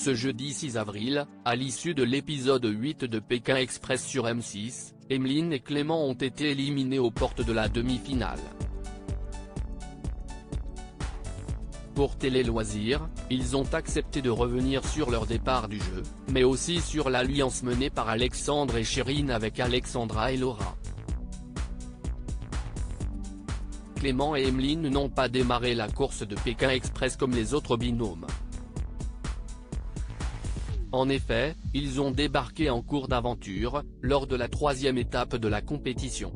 Ce jeudi 6 avril, à l'issue de l'épisode 8 de Pékin Express sur M6, Emeline et Clément ont été éliminés aux portes de la demi-finale. Pour Télé Loisirs, ils ont accepté de revenir sur leur départ du jeu, mais aussi sur l'alliance menée par Alexandre et Chérine avec Alexandra et Laura. Clément et Emeline n'ont pas démarré la course de Pékin Express comme les autres binômes. En effet, ils ont débarqué en cours d'aventure, lors de la troisième étape de la compétition.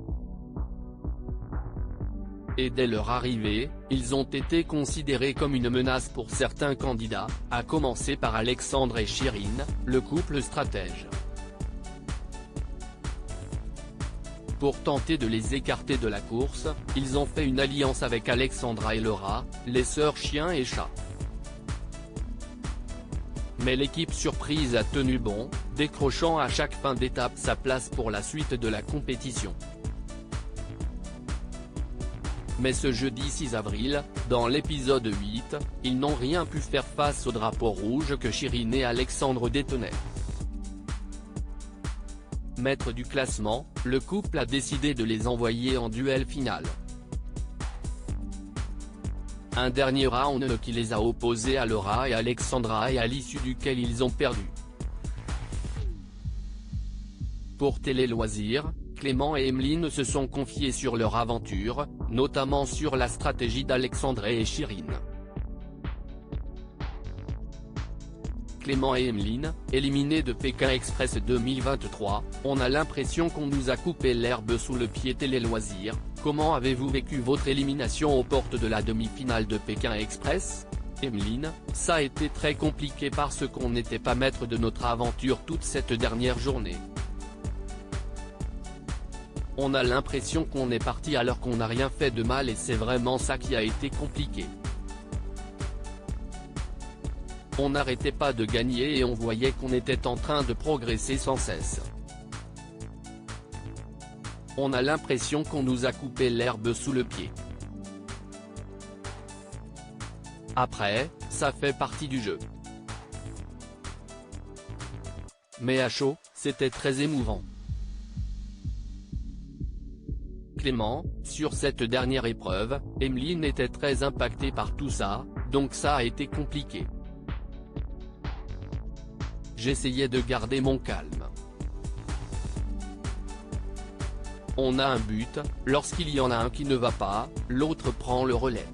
Et dès leur arrivée, ils ont été considérés comme une menace pour certains candidats, à commencer par Alexandre et Chérine, le couple stratège. Pour tenter de les écarter de la course, ils ont fait une alliance avec Alexandra et Laura, les sœurs chien et chat. Mais l'équipe surprise a tenu bon, décrochant à chaque fin d'étape sa place pour la suite de la compétition. Mais ce jeudi 6 avril, dans l'épisode 8, ils n'ont rien pu faire face au drapeau rouge que Chérine et Alexandre détenaient. Maître du classement, le couple a décidé de les envoyer en duel final. Un dernier round qui les a opposés à Laura et Alexandra et à l'issue duquel ils ont perdu. Pour Télé Loisirs, Clément et Emeline se sont confiés sur leur aventure, notamment sur la stratégie d'Alexandre et Chérine. Clément et Emeline, éliminés de Pékin Express 2023, on a l'impression qu'on nous a coupé l'herbe sous le pied. Télé Loisirs, comment avez-vous vécu votre élimination aux portes de la demi-finale de Pékin Express? Emeline, ça a été très compliqué parce qu'on n'était pas maître de notre aventure toute cette dernière journée. On a l'impression qu'on est parti alors qu'on n'a rien fait de mal et c'est vraiment ça qui a été compliqué. On n'arrêtait pas de gagner et on voyait qu'on était en train de progresser sans cesse. On a l'impression qu'on nous a coupé l'herbe sous le pied. Après, ça fait partie du jeu. Mais à chaud, c'était très émouvant. Clément, sur cette dernière épreuve, Emeline était très impactée par tout ça, donc ça a été compliqué. J'essayais de garder mon calme. On a un but, lorsqu'il y en a un qui ne va pas, l'autre prend le relais.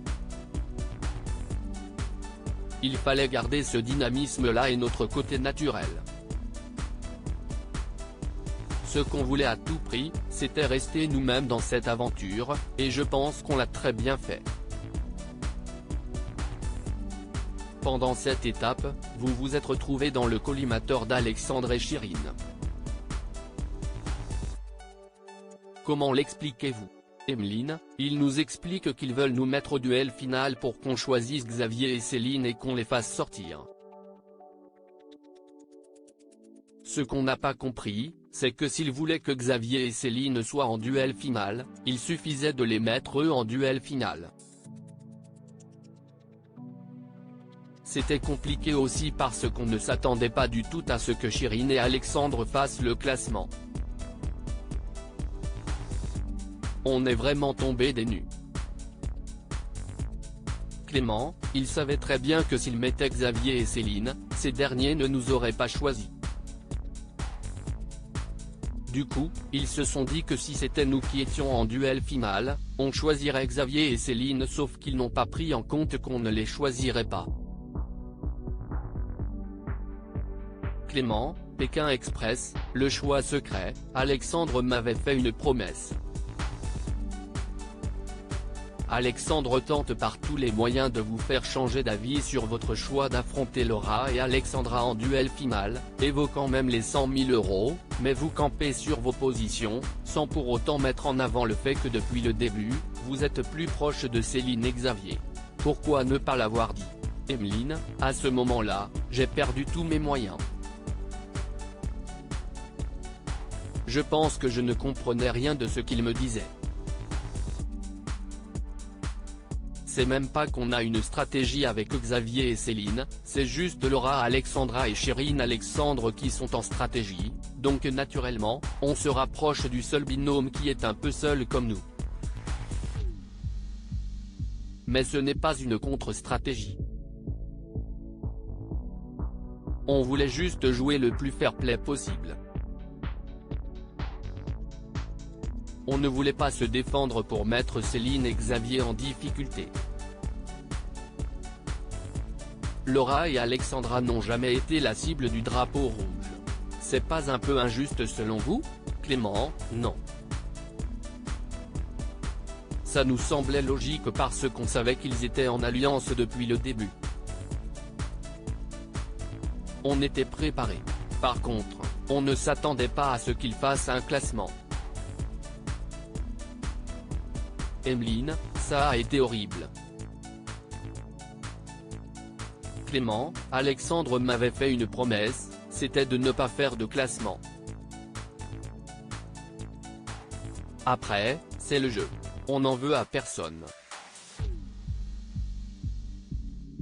Il fallait garder ce dynamisme-là et notre côté naturel. Ce qu'on voulait à tout prix, c'était rester nous-mêmes dans cette aventure, et je pense qu'on l'a très bien fait. Pendant cette étape, vous vous êtes retrouvés dans le collimateur d'Alexandre et Chérine. Comment l'expliquez-vous? Emeline, ils nous expliquent qu'ils veulent nous mettre au duel final pour qu'on choisisse Xavier et Céline et qu'on les fasse sortir. Ce qu'on n'a pas compris, c'est que s'ils voulaient que Xavier et Céline soient en duel final, il suffisait de les mettre eux en duel final. C'était compliqué aussi parce qu'on ne s'attendait pas du tout à ce que Chérine et Alexandre fassent le classement. On est vraiment tombé des nues. Clément, il savait très bien que s'il mettait Xavier et Céline, ces derniers ne nous auraient pas choisis. Du coup, ils se sont dit que si c'était nous qui étions en duel final, on choisirait Xavier et Céline, sauf qu'ils n'ont pas pris en compte qu'on ne les choisirait pas. Clément, Pékin Express, le choix secret, Alexandre m'avait fait une promesse. Alexandre tente par tous les moyens de vous faire changer d'avis sur votre choix d'affronter Laura et Alexandra en duel final, évoquant même les 100 000 €, mais vous campez sur vos positions, sans pour autant mettre en avant le fait que depuis le début, vous êtes plus proche de Céline et Xavier. Pourquoi ne pas l'avoir dit? Emeline, à ce moment-là, j'ai perdu tous mes moyens. Je pense que je ne comprenais rien de ce qu'il me disait. c'est même pas qu'on a une stratégie avec Xavier et Céline, c'est juste Laura Alexandra et Chérine Alexandre qui sont en stratégie, donc naturellement, on se rapproche du seul binôme qui est un peu seul comme nous. Mais ce n'est pas une contre-stratégie. On voulait juste jouer le plus fair-play possible. On ne voulait pas se défendre pour mettre Céline et Xavier en difficulté. Laura et Alexandra n'ont jamais été la cible du drapeau rouge. C'est pas un peu injuste selon vous, Clément? Non. Ça nous semblait logique parce qu'on savait qu'ils étaient en alliance depuis le début. On était préparé. Par contre, on ne s'attendait pas à ce qu'ils fassent un classement. Emeline, ça a été horrible. Clément, Alexandre m'avait fait une promesse, c'était de ne pas faire de classement. Après, c'est le jeu. On n'en veut à personne.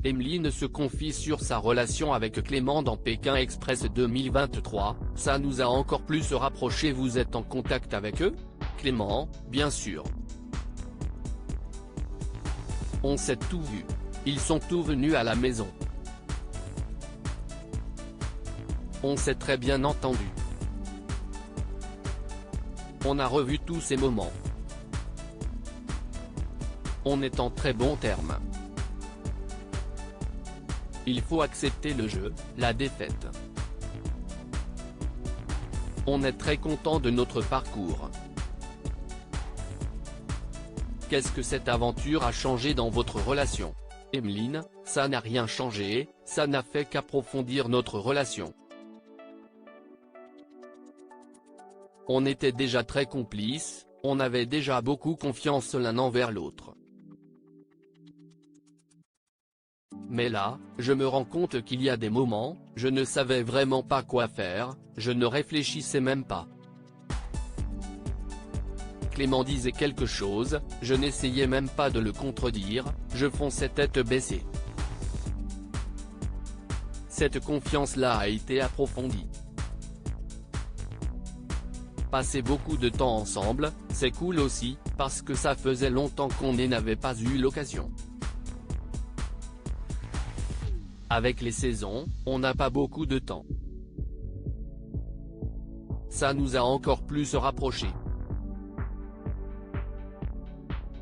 Emeline se confie sur sa relation avec Clément dans Pékin Express 2023, ça nous a encore plus rapprochés. Vous êtes en contact avec eux? Clément, bien sûr. On s'est tout vu. Ils sont tous venus à la maison. On s'est très bien entendu. On a revu tous ces moments. On est en très bons termes. Il faut accepter le jeu, la défaite. On est très content de notre parcours. Qu'est-ce que cette aventure a changé dans votre relation? Emeline, ça n'a rien changé, ça n'a fait qu'approfondir notre relation. On était déjà très complices, on avait déjà beaucoup confiance l'un envers l'autre. Mais là, je me rends compte qu'il y a des moments, je ne savais vraiment pas quoi faire, je ne réfléchissais même pas. Clément disait quelque chose, je n'essayais même pas de le contredire, je fonçais tête baissée. Cette confiance-là a été approfondie. Passer beaucoup de temps ensemble, c'est cool aussi, parce que ça faisait longtemps qu'on n'avait pas eu l'occasion. Avec les saisons, on n'a pas beaucoup de temps. Ça nous a encore plus rapprochés.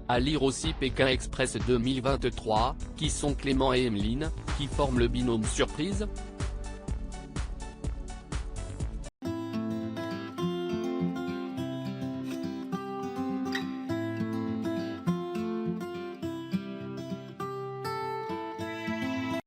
À lire aussi Pékin Express 2023, qui sont Clément et Emeline, qui forment le binôme surprise?